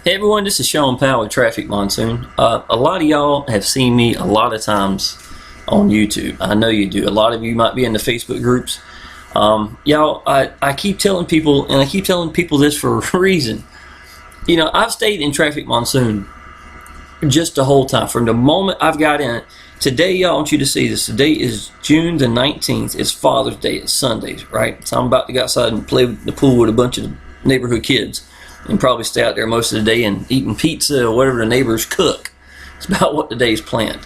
Hey everyone, this is Shawn Powell with Trafic Monsoon. A lot of y'all have seen me a lot of times on YouTube. I know you do. A lot of you might be in the Facebook groups. Y'all, I keep telling people, and I keep telling people this for a reason. You know, I've stayed in Trafic Monsoon just the whole time. From the moment I've got in it. Today, y'all, I want you to see this. Today is June the 19th. It's Father's Day. It's Sundays, right? So I'm about to go outside and play with the pool with a bunch of neighborhood kids. And probably stay out there most of the day and eating pizza or whatever the neighbors cook. It's about what the day's planned.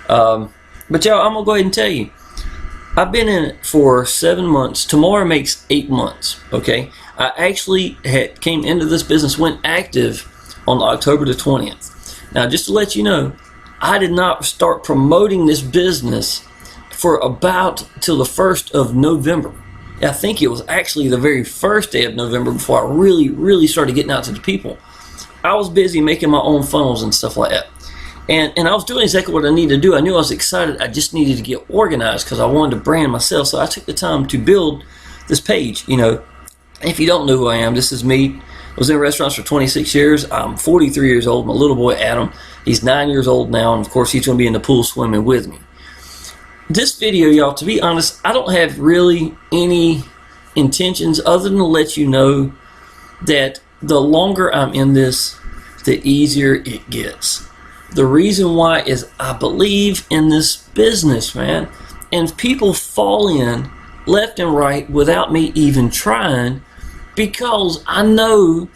But y'all, I'm going to go ahead and tell you. I've been in it for 7 months. Tomorrow makes 8 months, okay? I actually came into this business, went active on October the 20th. Now, just to let you know, I did not start promoting this business for about till the 1st of November. I think it was actually the very first day of November before I really started getting out to the people. I was busy making my own funnels and stuff like that. And I was doing exactly what I needed to do. I knew I was excited. I just needed to get organized because I wanted to brand myself. So I took the time to build this page. You know, if you don't know who I am, this is me. I was in restaurants for 26 years. I'm 43 years old. My little boy, Adam, he's 9 years old now. And, of course, he's going to be in the pool swimming with me. This video, y'all, to be honest, I don't have really any intentions other than to let you know that the longer I'm in this, the easier it gets. The reason why is I believe in this business, man. And people fall in left and right without me even trying because I know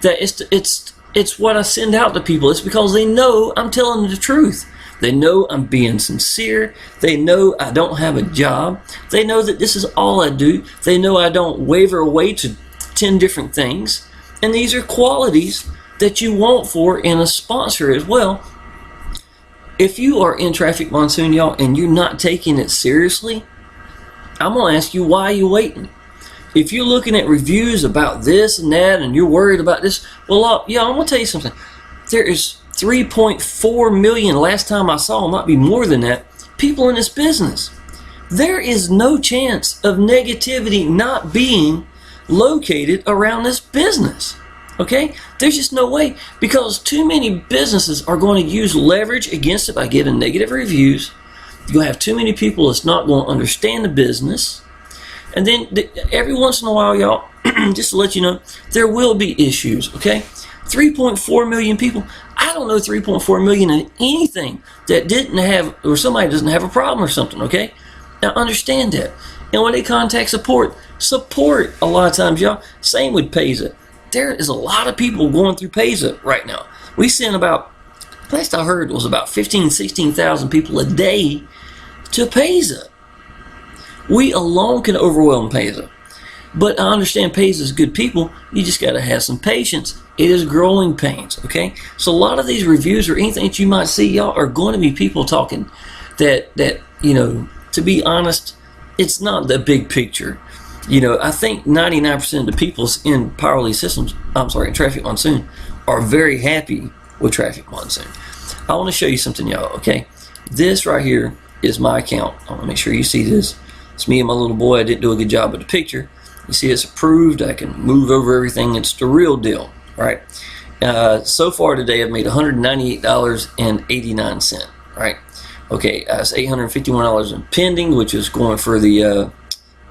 that it's what I send out to people. It's because they know I'm telling them the truth. They know I'm being sincere. They know I don't have a job. They know that this is all I do. They know I don't waver away to 10 different things. And these are qualities that you want for in a sponsor as well. If you are in Trafic Monsoon, y'all, and you're not taking it seriously, I'm going to ask you, why are you waiting? If you're looking at reviews about this and that and you're worried about this, well, yeah, I'm going to tell you something. There is 3.4 million, last time I saw, might be more than that, people in this business. There is no chance of negativity not being located around this business. Okay? There's just no way, because too many businesses are going to use leverage against it by giving negative reviews. You're going to have too many people that's not going to understand the business. And then every once in a while, y'all, just to let you know, there will be issues, okay? 3.4 million people. I don't know 3.4 million in anything that didn't have, or somebody doesn't have a problem or something, okay? Now understand that. And when they contact support a lot of times, y'all, same with Payza. There is a lot of people going through Payza right now. We send about, last I heard, was about 16,000 people a day to Payza. We alone can overwhelm Payza. But I understand Payza is good people. You just got to have some patience. It is growing pains, okay? So a lot of these reviews or anything that you might see, y'all, are going to be people talking that you know, to be honest, it's not the big picture. You know, I think 99% of the people in Powell systems, in Trafic Monsoon, are very happy with Trafic Monsoon. I want to show you something, y'all, okay? This right here is my account. I want to make sure you see this. It's me and my little boy. I didn't do a good job with the picture. You see it's approved. I can move over everything. It's the real deal, right? So far today, I've made $198.89, right? Okay, it's $851 in pending, which is going for the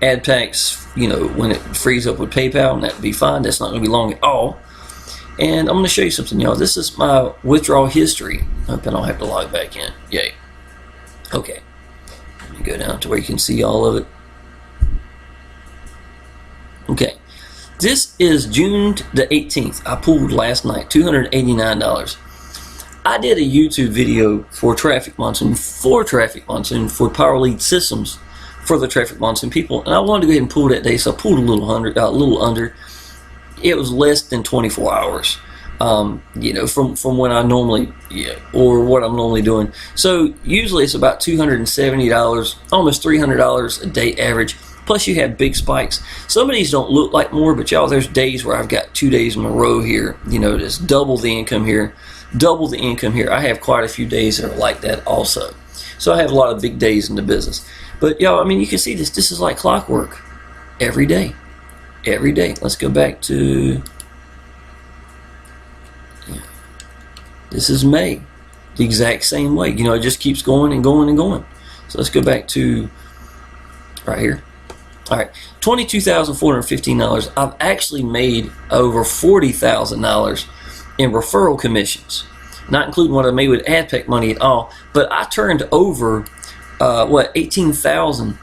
ad packs, you know, when it frees up with PayPal, and that'd be fine. That's not going to be long at all. And I'm going to show you something, y'all. This is my withdrawal history. I hope I don't have to log back in. Yay. Okay. Let me go down to where you can see all of it. Okay. This is June the 18th. I pulled last night, $289. I did a YouTube video for Trafic Monsoon, for Power Lead Systems, for the Trafic Monsoon people, and I wanted to go ahead and pull that day, so I pulled a little under. It was less than 24 hours, you know, from when I normally, or what I'm normally doing. So usually it's about $270, almost $300 a day average. Plus you have big spikes. Some of these don't look like more, but y'all, there's days where I've got 2 days in a row here. You know, just double the income here, double the income here. I have quite a few days that are like that also. So I have a lot of big days in the business. But y'all, I mean, you can see this. This is like clockwork. Every day. Every day. Let's go back to This is May, the exact same way. It just keeps going and going and going. So let's go back to right here. All right, $22,415. I've actually made over $40,000 in referral commissions, not including what I made with AdPack money at all. But I turned over $18,000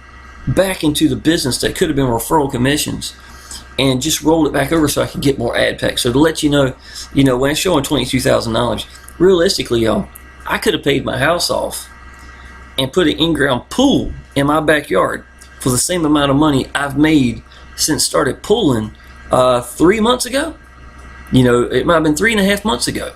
back into the business that could have been referral commissions, and just rolled it back over so I could get more AdPack. So to let you know, when it's showing $22,000, realistically, y'all, I could have paid my house off and put an in-ground pool in my backyard for the same amount of money I've made since started pulling 3 months ago. It might have been 3.5 months ago.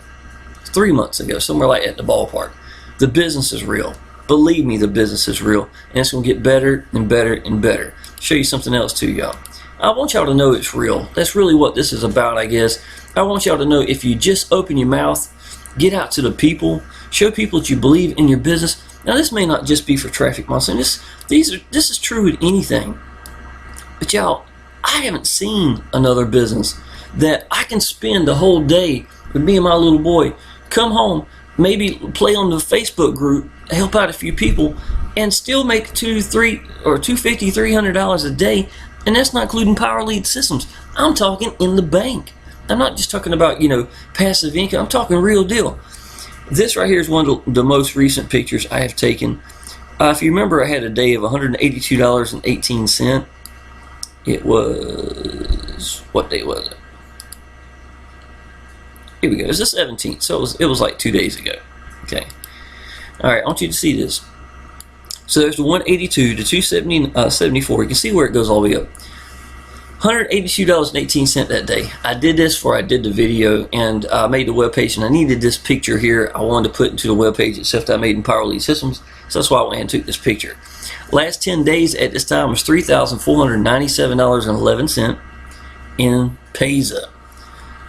3 months ago, somewhere like at the ballpark. The business is real. Believe me, the business is real, and it's going to get better and better and better. Show you something else too, y'all. I want y'all to know it's real. That's really what this is about, I guess. I want y'all to know, if you just open your mouth, get out to the people, show people that you believe in your business. Now, this may not just be for Trafic Monsoon. This is true with anything. But y'all, I haven't seen another business that I can spend the whole day with me and my little boy, come home, maybe play on the Facebook group, help out a few people, and still make $250, $300 a day. And that's not including Power Lead systems. I'm talking in the bank. I'm not just talking about, passive income. I'm talking real deal. This right here is one of the most recent pictures I have taken. If you remember, I had a day of $182.18. It was, what day was it? Here we go. It's the 17th. So it was like 2 days ago. Okay. All right. I want you to see this. So there's the 182 to 274. You can see where it goes all the way up. $182.18 that day. I did this before I did the video, and I made the webpage, and I needed this picture here. I wanted to put into the webpage itself that I made in Power Lead Systems, so that's why I went ahead and took this picture. Last 10 days at this time was $3,497.11 in Payza.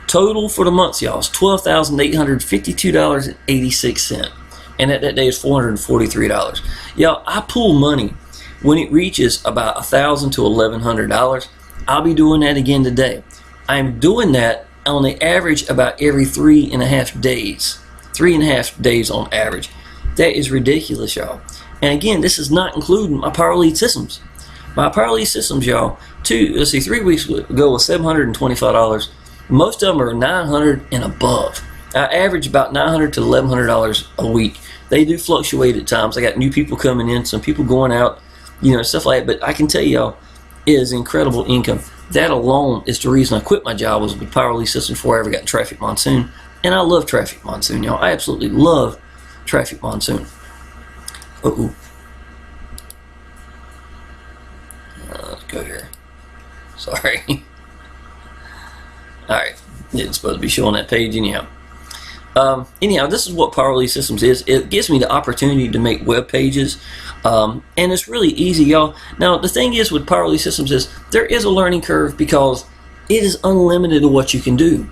Total for the month, y'all, is $12,852.86. And at that day is $443. Y'all, I pull money when it reaches about $1,000 to $1,100. I'll be doing that again today. I'm doing that on the average about every 3.5 days. 3.5 days on average. That is ridiculous, y'all. And again, this is not including my Power Lead systems. My Power Lead systems, y'all, 3 weeks ago was $725. Most of them are $900 and above. I average about $900 to $1,100 a week. They do fluctuate at times. I got new people coming in, some people going out, stuff like that. But I can tell y'all, it is incredible income. That alone is the reason I quit my job, was with Power Lead Systems before I ever got Trafic Monsoon. And I love Trafic Monsoon, y'all. I absolutely love Trafic Monsoon. Let's go here. Sorry. All right. It's supposed to be showing that page anyhow. Anyhow, this is what Power Lead Systems is. It gives me the opportunity to make web pages, and it's really easy, y'all. Now, the thing is with Power Lead Systems is there is a learning curve, because it is unlimited of what you can do.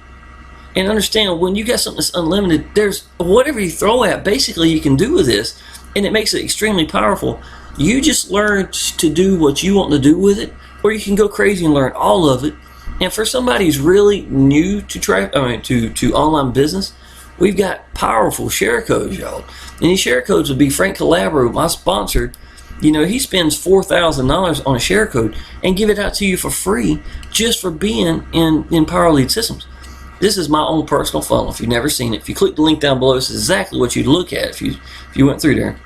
And understand, when you got something that's unlimited, there's whatever you throw at, basically you can do with this, and it makes it extremely powerful. You just learn to do what you want to do with it, or you can go crazy and learn all of it. And for somebody who's really new to online business, we've got powerful share codes, y'all. And these share codes would be Frank Calabro, my sponsor. He spends $4,000 on a share code and give it out to you for free just for being in Power Lead Systems. This is my own personal funnel. If you've never seen it, if you click the link down below, this is exactly what you'd look at if you went through there.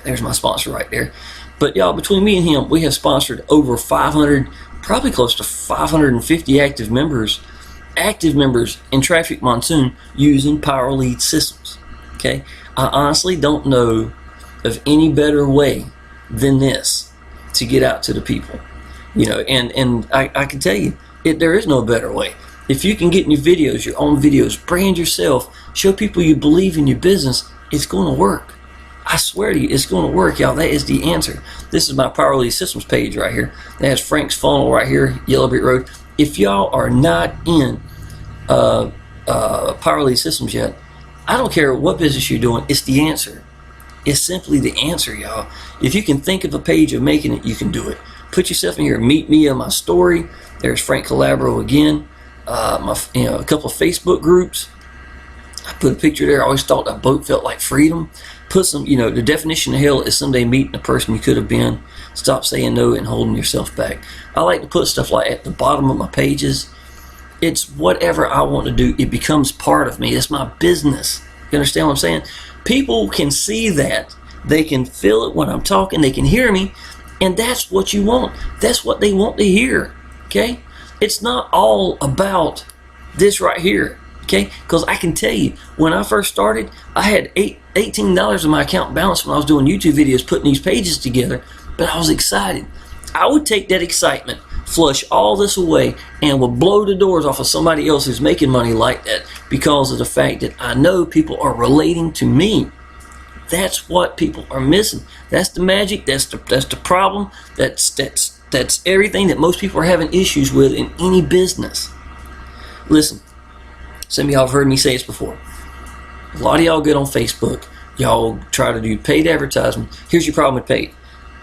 There's my sponsor right there. But y'all, between me and him, we have sponsored over 500, probably close to 550 active members in Trafic Monsoon using Power Lead Systems. Okay, I honestly don't know of any better way than this to get out to the people. And I can tell you, there is no better way. If you can get in your videos, your own videos, brand yourself, show people you believe in your business, it's going to work. I swear to you, it's going to work, y'all. That is the answer. This is my Power Lead Systems page right here. That has Frank's funnel right here, Yellow Brick Road. If y'all are not in Power Lead Systems yet, I don't care what business you're doing, it's the answer. It's simply the answer, y'all. If you can think of a page of making it, you can do it. Put yourself in here. Meet me on my story. There's Frank Calabro again. A couple of Facebook groups. I put a picture there. I always thought that boat felt like freedom. Put some, the definition of hell is someday meeting the person you could have been. Stop saying no and holding yourself back. I like to put stuff like at the bottom of my pages. It's whatever I want to do. It becomes part of me. It's my business. You understand what I'm saying? People can see that. They can feel it when I'm talking. They can hear me. And that's what you want. That's what they want to hear. Okay? It's not all about this right here. Okay? Because I can tell you, when I first started, I had $18 in my account balance when I was doing YouTube videos, putting these pages together. But I was excited. I would take that excitement, flush all this away, and would blow the doors off of somebody else who's making money like that, because of the fact that I know people are relating to me. That's what people are missing. That's the magic. That's the problem. That's everything that most people are having issues with in any business. Listen, some of y'all have heard me say this before. A lot of y'all get on Facebook. Y'all try to do paid advertisement. Here's your problem with paid.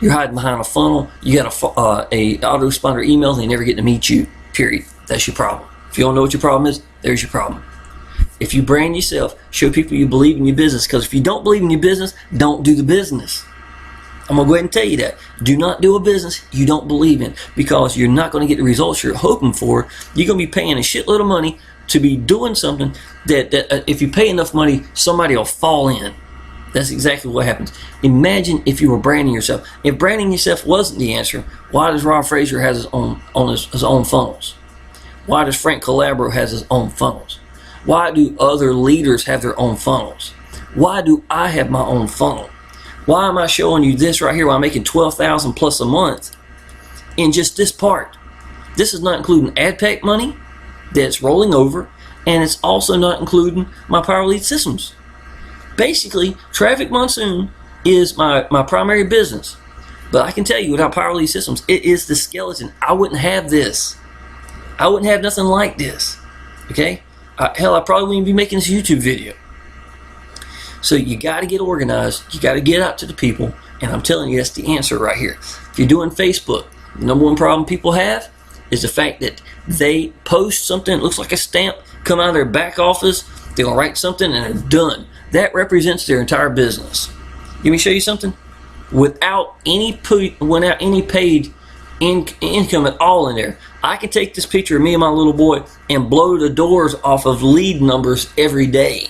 You're hiding behind a funnel. You got a autoresponder email. They never get to meet you. Period. That's your problem. If you don't know what your problem is, there's your problem. If you brand yourself, show people you believe in your business. Because if you don't believe in your business, don't do the business. I'm going to go ahead and tell you that. Do not do a business you don't believe in, because you're not going to get the results you're hoping for. You're going to be paying a shitload of money to be doing something that if you pay enough money, somebody will fall in. That's exactly what happens. Imagine if you were branding yourself. If branding yourself wasn't the answer, why does Rob Fraser have his own funnels? Why does Frank Calabro has his own funnels? Why do other leaders have their own funnels? Why do I have my own funnel? Why am I showing you this right here while I'm making $12,000 plus a month in just this part? This is not including ad pack money that's rolling over, and it's also not including my Power Lead systems. Basically, Trafic Monsoon is my primary business. But I can tell you, without Power Lead systems, it is the skeleton. I wouldn't have this. I wouldn't have nothing like this. Okay? Hell, I probably wouldn't be making this YouTube video. So you got to get organized. You got to get out to the people. And I'm telling you, that's the answer right here. If you're doing Facebook, the number one problem people have is the fact that they post something that looks like a stamp, come out of their back office, they'll write something, and they're done. That represents their entire business. Let me show you something. Without any paid income at all in there, I can take this picture of me and my little boy and blow the doors off of lead numbers every day.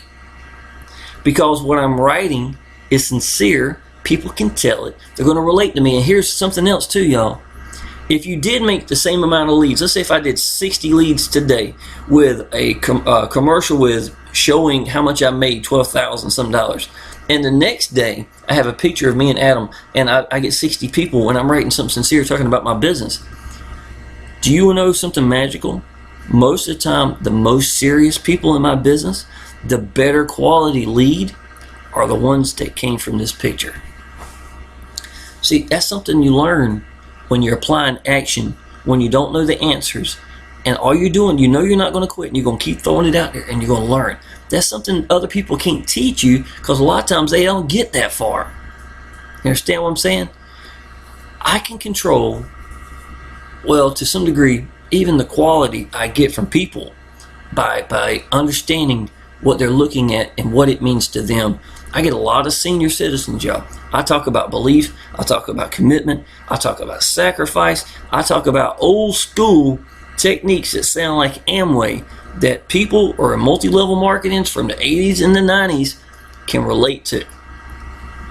Because what I'm writing is sincere. People can tell it. They're going to relate to me. And here's something else too, y'all. If you did make the same amount of leads, let's say if I did 60 leads today with a commercial with showing how much I made, $12,000 some dollars, and the next day I have a picture of me and Adam, and I get 60 people when I'm writing something sincere talking about my business. Do you know something magical? Most of the time, the most serious people in my business, the better quality lead, are the ones that came from this picture. See, that's something you learn when you're applying action, when you don't know the answers, and all you're doing, you know you're not going to quit, and you're going to keep throwing it out there, and you're going to learn. That's something other people can't teach you, because a lot of times they don't get that far. You understand what I'm saying? I can control, well, to some degree, even the quality I get from people by understanding what they're looking at and what it means to them. I get a lot of senior citizens, y'all. I talk about belief. I talk about commitment. I talk about sacrifice. I talk about old school techniques that sound like Amway that people or multi-level marketings from the 80s and the 90s can relate to.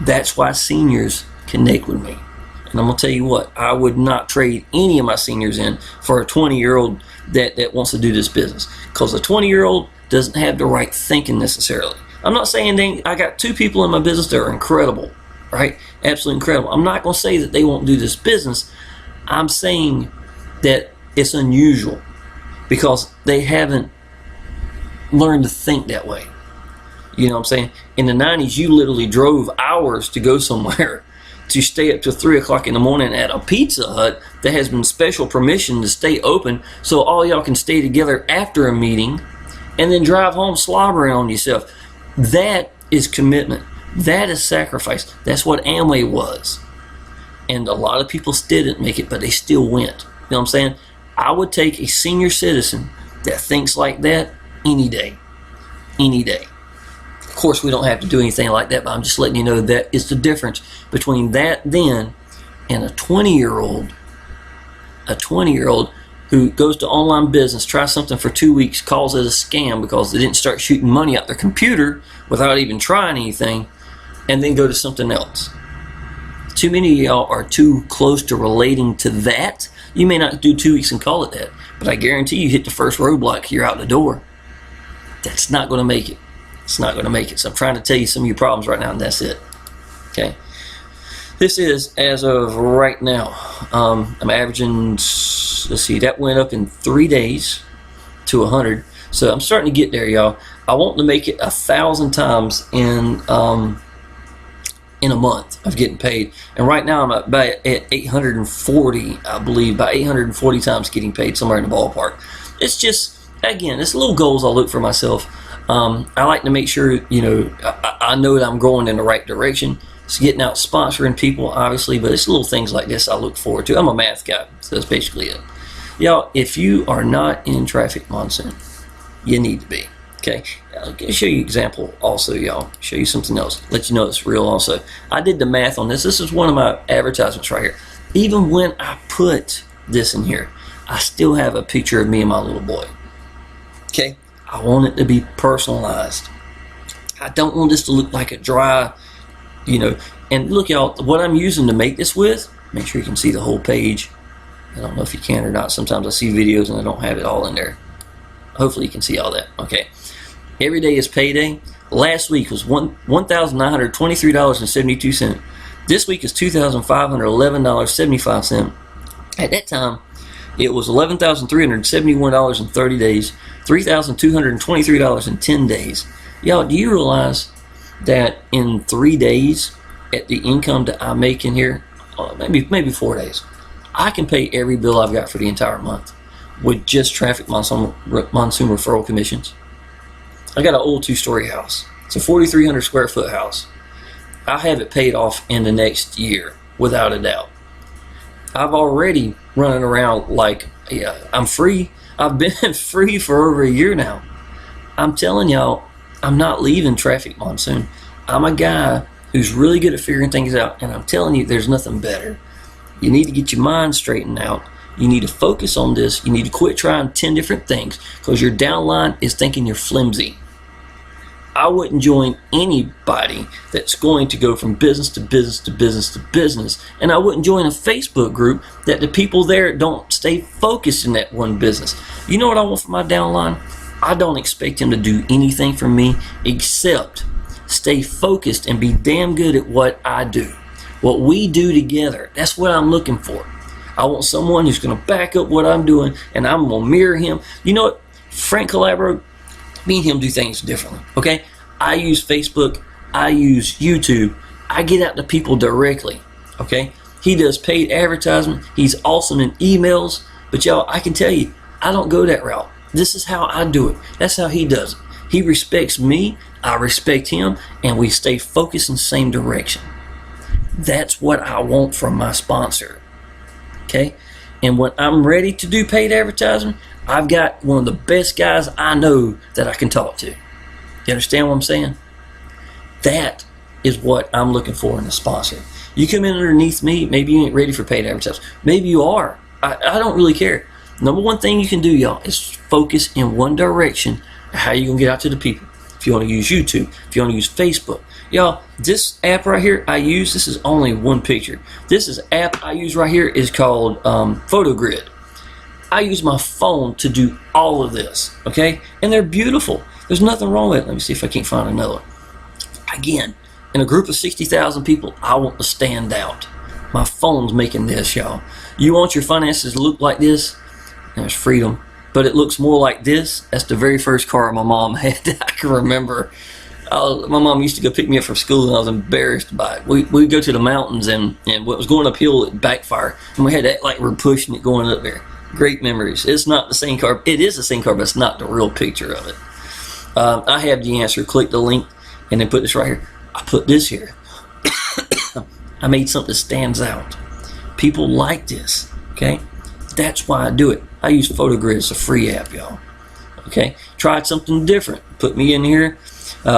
That's why seniors connect with me. And I'm going to tell you what, I would not trade any of my seniors in for a 20-year-old that wants to do this business. Because a 20-year-old doesn't have the right thinking necessarily. I'm not saying I got 2 people in my business that are incredible, right? Absolutely incredible. I'm not going to say that they won't do this business. I'm saying that it's unusual because they haven't learned to think that way. You know what I'm saying? In the 90s, you literally drove hours to go somewhere to stay up till 3 o'clock in the morning at a Pizza Hut that has been special permission to stay open so all y'all can stay together after a meeting and then drive home slobbering on yourself. That is commitment. That is sacrifice. That's what Amway was. And a lot of people still didn't make it, but they still went. You know what I'm saying? I would take a senior citizen that thinks like that any day. Any day. Of course, we don't have to do anything like that, but I'm just letting you know that is the difference between that then and a 20-year-old who goes to online business, tries something for 2 weeks, calls it a scam because they didn't start shooting money out their computer without even trying anything, and then go to something else. Too many of y'all are too close to relating to that. You may not do 2 weeks and call it that, but I guarantee you hit the first roadblock, you're out the door. That's not going to make it. It's not going to make it. So I'm trying to tell you some of your problems right now, and that's it. Okay. This is as of right now. I'm averaging, let's see, that went up in 3 days to 100. So I'm starting to get there, y'all. I want to make it 1,000 times in a month of getting paid. And right now I'm at 840, I believe, by 840 times getting paid, somewhere in the ballpark. It's just, again, it's little goals I look for myself. I like to make sure, I know that I'm going in the right direction. It's getting out sponsoring people, obviously, but it's little things like this I look forward to. I'm a math guy, so that's basically it. Y'all, if you are not in Trafic Monsoon, you need to be, okay? I'll show you an example also, y'all. Show you something else. Let you know it's real also. I did the math on this. This is one of my advertisements right here. Even when I put this in here, I still have a picture of me and my little boy, okay? I want it to be personalized. I don't want this to look like a dry, and look, y'all, what I'm using to make this with, make sure you can see the whole page. I don't know if you can or not. Sometimes I see videos and I don't have it all in there. Hopefully you can see all that. Okay. Every day is payday. Last week was $1,923.72. This week is $2,511.75. At that time, it was $11,371 in 30 days, $3,223 in 10 days. Y'all, do you realize that in 3 days, at the income that I make in here, maybe 4 days, I can pay every bill I've got for the entire month with just Trafic Monsoon referral commissions. I got an old 2-story house. It's a 4,300 square foot house. I have it paid off in the next year, without a doubt. I've already running around like, I'm free. I've been free for over a year now. I'm telling y'all, I'm not leaving Trafic Monsoon. I'm a guy who's really good at figuring things out, and I'm telling you, there's nothing better. You need to get your mind straightened out. You need to focus on this. You need to quit trying 10 different things because your downline is thinking you're flimsy. I wouldn't join anybody that's going to go from business to business to business to business, and I wouldn't join a Facebook group that the people there don't stay focused in that one business. You know what I want for my downline? I don't expect him to do anything for me except stay focused and be damn good at what I do. What we do together, that's what I'm looking for. I want someone who's going to back up what I'm doing, and I'm going to mirror him. You know what? Frank Calabro, me and him do things differently, okay? I use Facebook. I use YouTube. I get out to people directly, okay? He does paid advertisement. He's awesome in emails. But y'all, I can tell you, I don't go that route. This is how I do it. That's how he does it. He respects me. I respect him. And we stay focused in the same direction. That's what I want from my sponsor. Okay? And when I'm ready to do paid advertising, I've got one of the best guys I know that I can talk to. You understand what I'm saying? That is what I'm looking for in a sponsor. You come in underneath me, maybe you ain't ready for paid advertising. Maybe you are. I don't really care. Number one thing you can do, y'all, is focus in one direction of how you're going to get out to the people. If you want to use YouTube, if you want to use Facebook. Y'all, this app right here I use, this is only one picture. This is app I use right here is called PhotoGrid. I use my phone to do all of this, okay? And they're beautiful. There's nothing wrong with it. Let me see if I can't find another one. Again, in a group of 60,000 people, I want to stand out. My phone's making this, y'all. You want your finances to look like this? There's freedom. But it looks more like this. That's the very first car my mom had that I can remember. My mom used to go pick me up from school, and I was embarrassed by it. We'd go to the mountains, and what was going uphill, it backfired. And we had to act like we're pushing it going up there. Great memories. It's not the same car. It is the same car, but it's not the real picture of it. I have the answer. Click the link, and then put this right here. I put this here. I made something that stands out. People like this, okay? That's why I do it. I use PhotoGrid. It's a free app, y'all. Okay? Tried something different. Put me in here.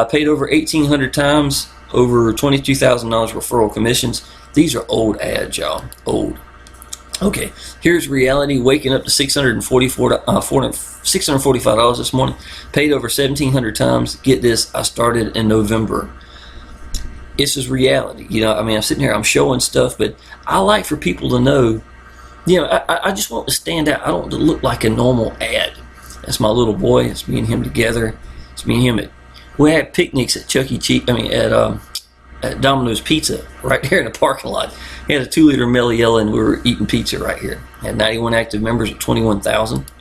Paid over 1,800 times, over $22,000 referral commissions. These are old ads, y'all. Old. Okay, here's reality. Waking up to $645 this morning. Paid over 1,700 times. Get this, I started in November. This is reality. You know, I mean, I'm sitting here, I'm showing stuff, but I like for people to know, you know, I just want to stand out. I don't want to look like a normal ad. That's my little boy. It's me and him together. It's me and him we had picnics at Chuck E. Cheese, at Domino's Pizza right here in the parking lot. He had a 2-liter Mellow Yellow and we were eating pizza right here. Had 91 active members at 21,000.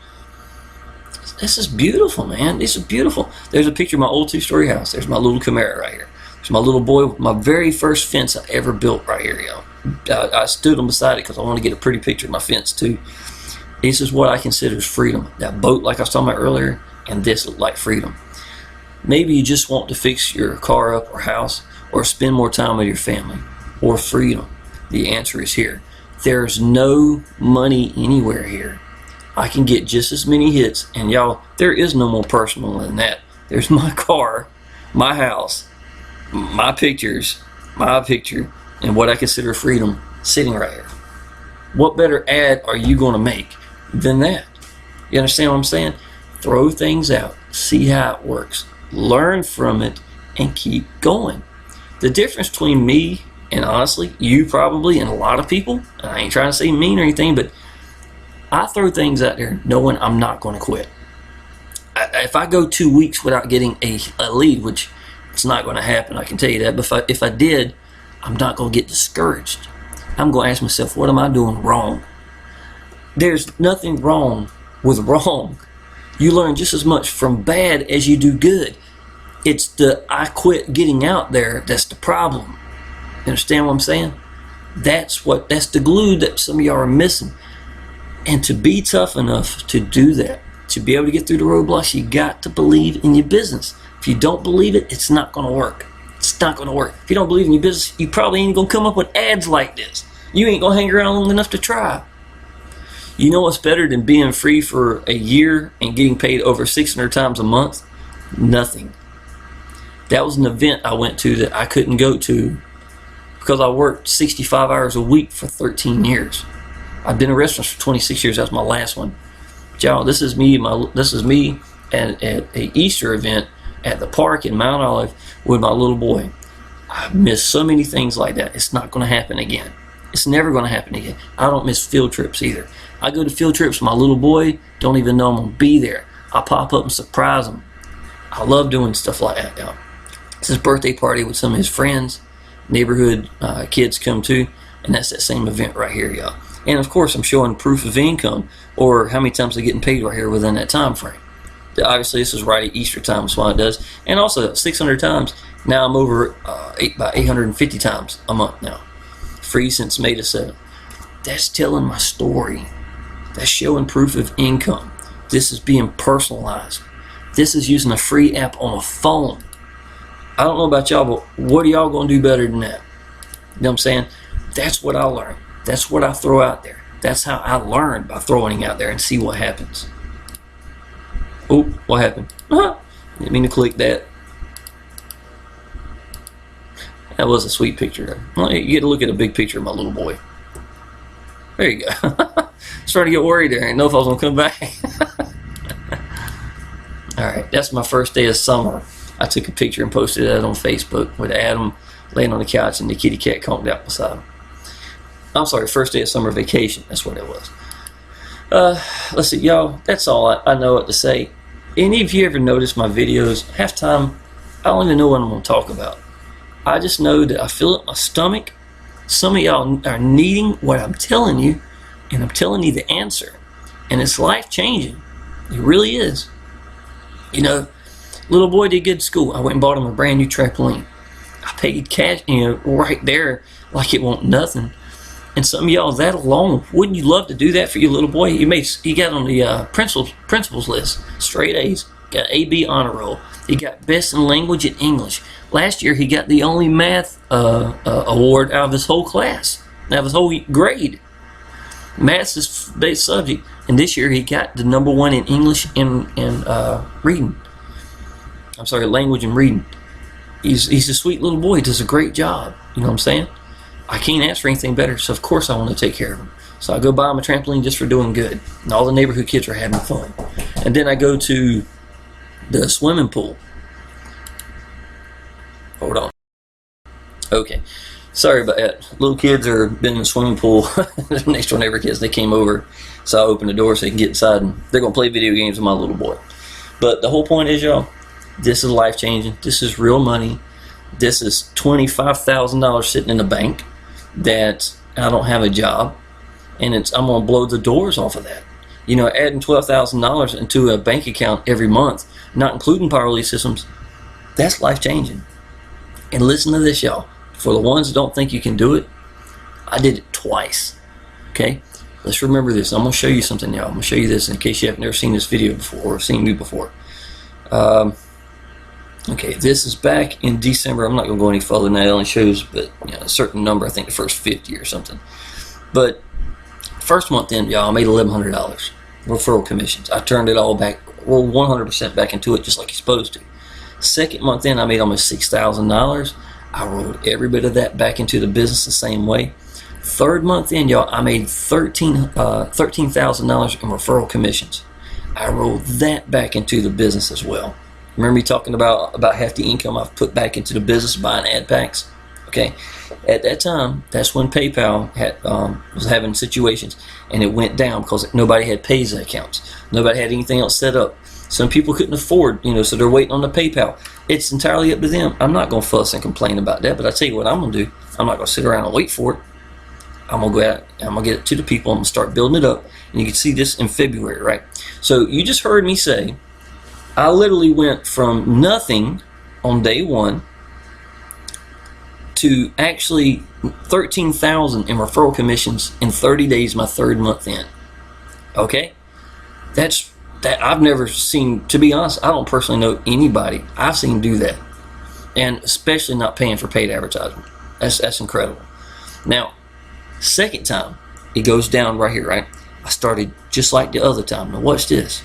This is beautiful, man. This is beautiful. There's a picture of my old 2-story house. There's my little Camaro right here. There's my little boy, my very first fence I ever built right here, y'all. I stood on beside it because I want to get a pretty picture of my fence too. This is what I consider freedom. That boat, like I was talking about earlier, and this look like freedom. Maybe you just want to fix your car up or house, or spend more time with your family, or freedom. The answer is here. There's no money anywhere here. I can get just as many hits, and y'all, there is no more personal than that. There's my car, my house, my pictures, my picture, and what I consider freedom sitting right here. What better ad are you going to make than that? You understand what I'm saying? Throw things out, see how it works, learn from it, and keep going. The difference between me and, honestly, you probably and a lot of people, and I ain't trying to say mean or anything, but I throw things out there knowing I'm not going to quit. If I go 2 weeks without getting a lead, which it's not going to happen, I can tell you that, but if I did, I'm not going to get discouraged. I'm going to ask myself, what am I doing wrong? There's nothing wrong with wrong. You learn just as much from bad as you do good. It's the I quit getting out there that's the problem. You understand what I'm saying? That's the glue that some of y'all are missing. And to be tough enough to do that, to be able to get through the roadblocks, you got to believe in your business. If you don't believe it, it's not going to work. It's not going to work. If you don't believe in your business, you probably ain't going to come up with ads like this. You ain't going to hang around long enough to try. You know what's better than being free for a year and getting paid over 600 times a month? Nothing. That was an event I went to that I couldn't go to because I worked 65 hours a week for 13 years. I've been in restaurants for 26 years. That's my last one. Y'all, this is me at an Easter event at the park in Mount Olive with my little boy. I've missed so many things like that. It's not going to happen again. It's never going to happen again. I don't miss field trips either. I go to field trips with my little boy, don't even know I'm going to be there. I pop up and surprise him. I love doing stuff like that, y'all. It's his birthday party with some of his friends, neighborhood kids come too, and that's that same event right here, y'all. And of course, I'm showing proof of income, or how many times they're getting paid right here within that time frame. Obviously, this is right at Easter time, that's why it does. And also, 600 times. Now I'm over about 850 times a month now. Free since May the 7th. That's telling my story. That's showing proof of income. This is being personalized. This is using a free app on a phone. I don't know about y'all, but what are y'all going to do better than that? You know what I'm saying? That's what I learned. That's what I throw out there. That's how I learned, by throwing it out there and see what happens. Oh, what happened? Didn't mean to click that. That was a sweet picture. Well, you get to look at a big picture of my little boy. There you go. Starting to get worried there. I didn't know if I was going to come back. Alright, that's my first day of summer. I took a picture and posted that on Facebook with Adam laying on the couch and the kitty cat conked out beside him. I'm sorry, first day of summer vacation. That's what it was. Let's see, y'all. That's all I know what to say. Any of you ever notice my videos? Half time, I don't even know what I'm going to talk about. I just know that I feel it in my stomach. Some of y'all are needing what I'm telling you, and I'm telling you the answer. And it's life-changing. It really is. You know, little boy did good in school. I went and bought him a brand new trampoline. I paid cash, right there, like it won't nothing. And some of y'all, that alone, wouldn't you love to do that for your little boy? He got on the principals list, straight A's, got AB honor roll. He got best in language and English. Last year, he got the only math award out of his whole class, out of his whole grade. Math's his base subject, and this year he got the #1 in English and reading. I'm sorry, language and reading. he's a sweet little boy. He does a great job. You know what I'm saying? I can't ask for anything better, so of course I want to take care of him. So I go buy him a trampoline just for doing good. And all the neighborhood kids are having fun. And then I go to the swimming pool. Hold on. Okay. Sorry about that. Little kids are been in the swimming pool. Next door neighbor kids, they came over. So I opened the door so they can get inside, and they're going to play video games with my little boy. But the whole point is, y'all, this is life-changing. This is real money. This is $25,000 sitting in the bank that I don't have a job. And I'm going to blow the doors off of that. You know, adding $12,000 into a bank account every month, not including power lease systems, that's life-changing. And listen to this, y'all. For the ones that don't think you can do it, I did it twice. Okay? Let's remember this. I'm going to show you something, y'all. I'm going to show you this in case you have never seen this video before or seen me before. Okay, this is back in December. I'm not going to go any further than that. It only shows but, you know, a certain number, I think the first 50 or something. But first month in, y'all, I made $1,100 referral commissions. I turned it all back, well, 100% back into it just like you're supposed to. Second month in, I made almost $6,000. I rolled every bit of that back into the business the same way. Third month in, y'all, I made $13,000 in referral commissions. I rolled that back into the business as well. Remember me talking about half the income I've put back into the business buying ad packs? Okay, at that time, that's when PayPal was having situations, and it went down because nobody had pays accounts. Nobody had anything else set up. Some people couldn't afford, you know, so they're waiting on the PayPal. It's entirely up to them. I'm not going to fuss and complain about that, but I tell you what I'm going to do. I'm not going to sit around and wait for it. I'm going to go out, I'm going to get it to the people, I'm going to start building it up, and you can see this in February, right? So you just heard me say, I literally went from nothing on day one to actually $13,000 in referral commissions in 30 days, my third month in. Okay? That I've never seen, to be honest, I don't personally know anybody I've seen do that. And especially not paying for paid advertisement. That's incredible. Now, second time, it goes down right here, right? I started just like the other time. Now watch this.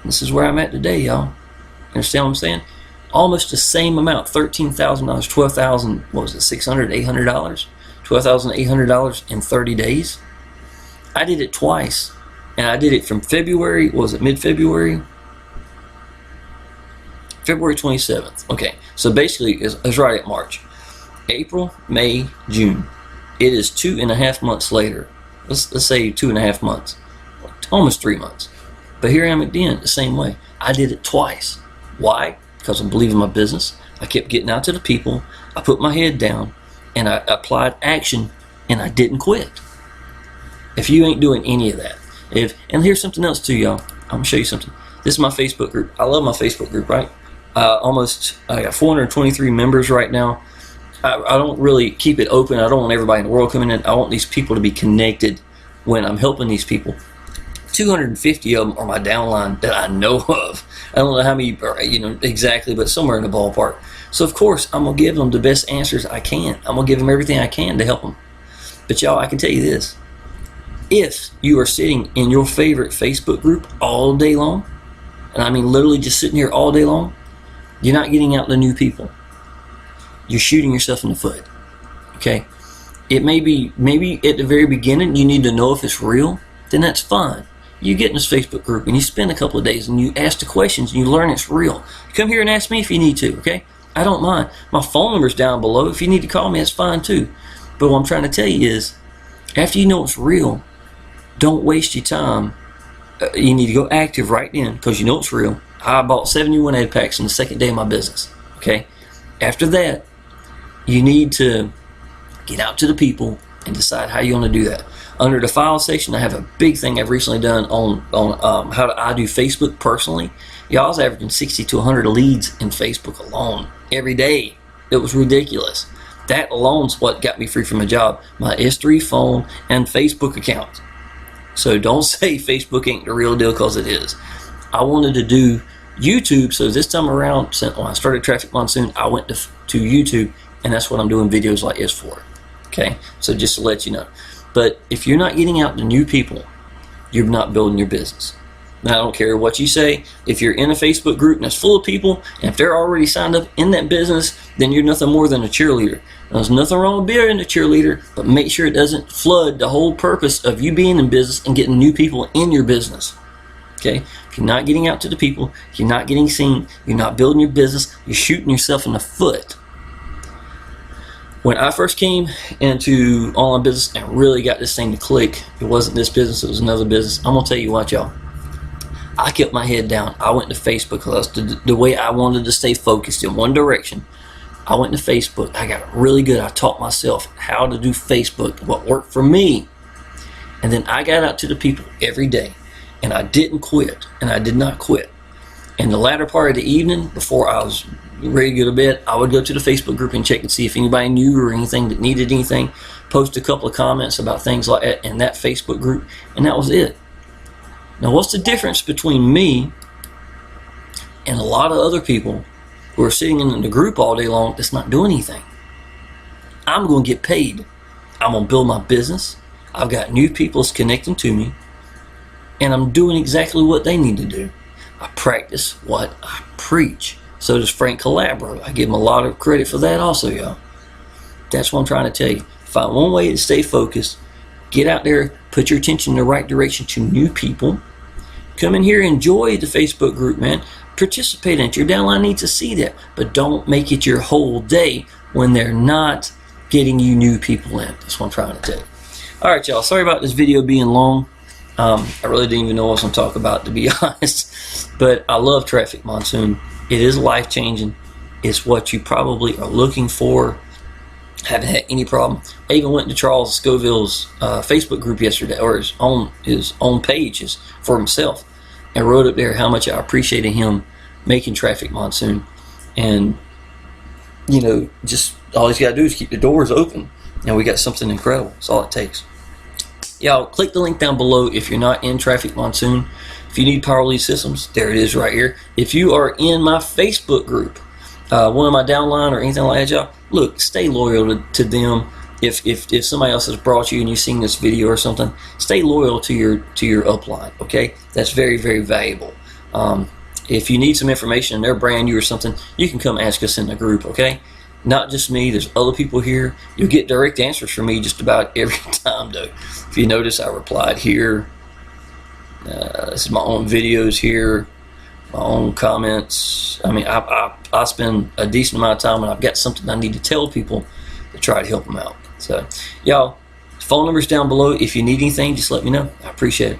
This is where I'm at today, y'all. Understand what I'm saying? Almost the same amount, $13,000, $12,000, what was it, $600, $800? $12,800 in 30 days. I did it twice. And I did it from February, was it mid-February? February 27th. Okay, so basically it's right at March. April, May, June. It is 2.5 months later. Let's say 2.5 months. Almost 3 months. But here I am again, the same way. I did it twice. Why? Because I believe in my business. I kept getting out to the people. I put my head down and I applied action, and I didn't quit. If you ain't doing any of that, and here's something else too, y'all. I'm gonna show you something. This is my Facebook group. I love my Facebook group, right? I got 423 members right now. I don't really keep it open. I don't want everybody in the world coming in. I want these people to be connected when I'm helping these people. 250 of them are my downline that I know of. I don't know how many, you know, exactly, but somewhere in the ballpark. So of course, I'm gonna give them the best answers I can. I'm gonna give them everything I can to help them. But y'all, I can tell you this: if you are sitting in your favorite Facebook group all day long, and I mean literally just sitting here all day long, you're not getting out to new people. You're shooting yourself in the foot. Okay? It may be, maybe at the very beginning you need to know if it's real, then that's fine. You get in this Facebook group and you spend a couple of days and you ask the questions and you learn it's real. Come here and ask me if you need to, okay? I don't mind. My phone number's down below. If you need to call me, that's fine too. But what I'm trying to tell you is, after you know it's real, don't waste your time. You need to go active right then because you know it's real. I bought 71 ad packs in the second day of my business, okay? After that, you need to get out to the people and decide how you want to do that. Under the file section, I have a big thing I've recently done on how I do Facebook personally. Y'all, I was averaging 60 to 100 leads in Facebook alone every day. It was ridiculous. That alone's what got me free from a job. My S3 phone and Facebook account. So don't say Facebook ain't the real deal, because it is. I wanted to do YouTube, so this time around, when I started Trafic Monsoon, I went to YouTube, and that's what I'm doing videos like this for. Okay, so just to let you know. But if you're not getting out to new people, you're not building your business. Now, I don't care what you say. If you're in a Facebook group and it's full of people, and if they're already signed up in that business, then you're nothing more than a cheerleader. Now, there's nothing wrong with being a cheerleader, but make sure it doesn't flood the whole purpose of you being in business and getting new people in your business. Okay? If you're not getting out to the people, if you're not getting seen, you're not building your business, you're shooting yourself in the foot. When I first came into online business and really got this thing to click, it wasn't this business, it was another business. I'm going to tell you what, y'all. I kept my head down. I went to Facebook because the way I wanted to stay focused in one direction. I went to Facebook. I got really good. I taught myself how to do Facebook, what worked for me. And then I got out to the people every day. And I didn't quit. And I did not quit. And the latter part of the evening, before I was ready to go to bed, I would go to the Facebook group and check and see if anybody knew or anything that needed anything. Post a couple of comments about things like that in that Facebook group. And that was it. Now, what's the difference between me and a lot of other people who are sitting in the group all day long that's not doing anything? I'm going to get paid. I'm going to build my business. I've got new people that's connecting to me, and I'm doing exactly what they need to do. I practice what I preach. So does Frank Calabro. I give him a lot of credit for that also, y'all. That's what I'm trying to tell you. Find one way to stay focused. Get out there, put your attention in the right direction to new people. Come in here, enjoy the Facebook group, man. Participate in it. Your downline needs to see that. But don't make it your whole day when they're not getting you new people in. That's what I'm trying to tell you. All right, y'all. Sorry about this video being long. I really didn't even know what I was going to talk about, to be honest. But I love Trafic Monsoon. It is life-changing. It's what you probably are looking for. Haven't had any problem. I even went to Charles Scoville's Facebook group yesterday, or his own page for himself, and wrote up there how much I appreciated him making Trafic Monsoon. And you know, just all he's got to do is keep the doors open, and we got something incredible. That's all it takes. Y'all, click the link down below if you're not in Trafic Monsoon. If you need power lead systems, there it is right here. If you are in my Facebook group, one of my downline or anything like that, y'all, look, stay loyal to them. If somebody else has brought you and you've seen this video or something, stay loyal to your upline, okay? That's very, very valuable. If you need some information and they're brand new or something, you can come ask us in the group, okay? Not just me, there's other people here. You'll get direct answers from me just about every time, though. If you notice, I replied here. This is my own videos here, my own comments. I mean, I spend a decent amount of time when I've got something I need to tell people to try to help them out. So, y'all, phone number's down below. If you need anything, just let me know. I appreciate it.